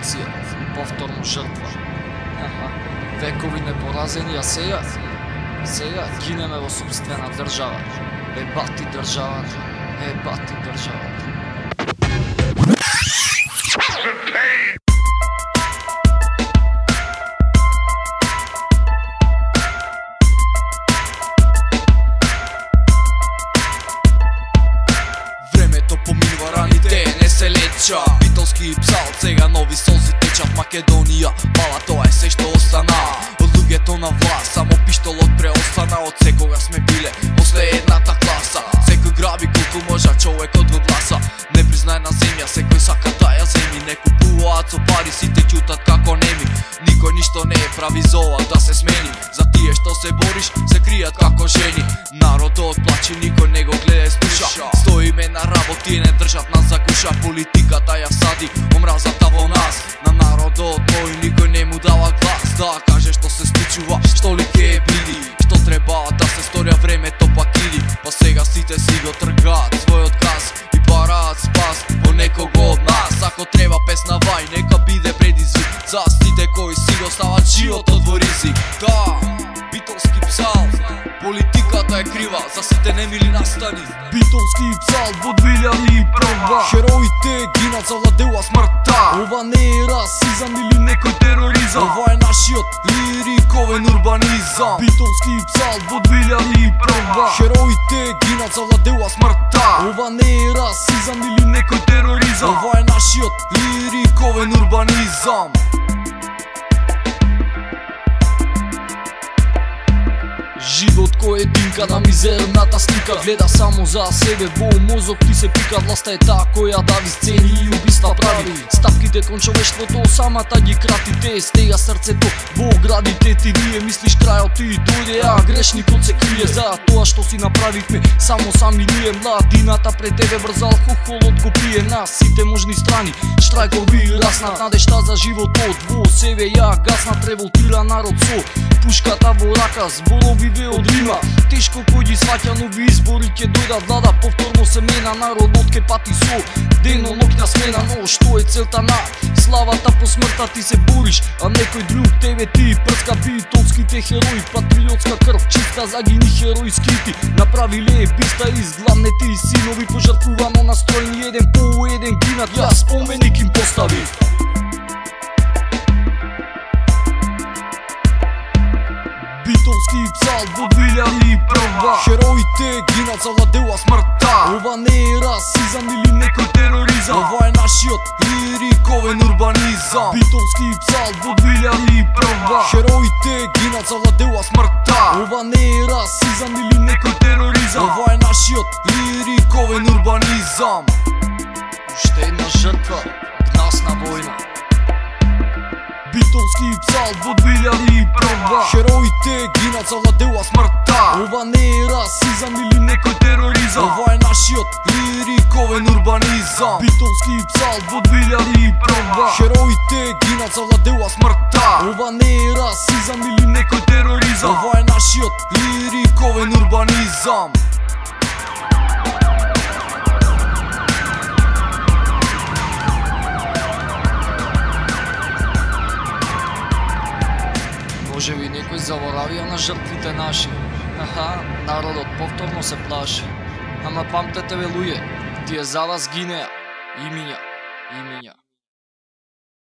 нација, повторно жртва. Векови непоразени, а сега гинеме во сопствена држава. Ебати државата, ебати државата. Времето поминува, раните не се леча. Битолски псал, сега нови солзи течат. Македонија, мала тоа е се што остана. Од луѓето на власт, само пиштолот преостана. Од секога сме биле после едната класа. Секој граби колку можа човекот во гласа. Не признаена земја, секој сака да ја земи. Не купуваат со пари, сите ќутат како неми. Никој ништо не е прави за ова да се смени. За тие што се бориш, се кријат како жени. Народот плаче, никој не го гледа и слуша. Стоиме на работи, не држат нас за гуша. Политиката ја сади омразата во нас. На народот тој никој не му дава глас. Да каже што се случува, што ли ке е биди. Што треба да се сторија, времето пак иди. Па сега сите си го тргаат својот газ и бараат спас во некого од нас. Ако треба песна вај, нека биде предизвик за сите кои си го стават животот во ризик. Да, битолски псал, политиката е крива за сите немили настани. Битолски псал во 2001. Хероите гинат, завладеува смртта. Ова не е расизам или некој тероризам. Ова е нашиот лириковен урбанизам. Битолски псал во 2001. Хероите гинат, завладеува смртта. Ова не е расизам или некој тероризам. Ова е нашиот лириковен урбанизам. Живот кој е динка на мизерната слика. Гледа само за себе, во мозок ти се пика. Власта е таа која дави сцени и убиства прави. Стапките кон човештвото самата ги кратите. Стега срцето во градите, ти вие мислиш крајот ти дојде, а грешникот се крие за тоа што си направивме само сами ние. Младината пред тебе брзо алкохолот го пие. На сите можни страни штрајкови раснат. Надежта за животот во себе ја гаснат. Револтира народ со пушката во рака, зборови од Рима. Тешко кој ги сваќа, нови избори ќе дојдат, влада повторно се мена. Народот ке пати со дено-ноќна смена. Но што е целта на славата по смртта? Ти се бориш, а некој друг тебе ти прска. Битолските херои, патриотска крв чиста, загини херојските. Направиле писта из главните синови, пожртвувано настроени, еден по еден гинат. Јас споменик им поставив. Битолски псал во 2001. Хероите гинат, завладеува смртта. Ова не е расизам или некој тероризам. Ова е нашиот лириковен урбанизам. Битолски псал во 2001. Хероите гинат, завладеува смртта. Ова не е расизам или некој тероризам. Ова е нашиот лириковен урбанизам. Уште една жртва, гнасна војна. Битолски псал во 2001. Хероите гинат, завладеува смртта. Ова не е расизам или некој тероризам. Ова е нашиот лириковен урбанизам. Битолски псал во 2001. Хероите гинат, завладеува смртта. Ова не е расизам или некој тероризам. Ова е нашиот лириковен урбанизам. Можеби некој заборавија на жртвите наши. Народот повторно се плаши. Ама памтете ве луѓе, тие за вас гинеа. Имиња.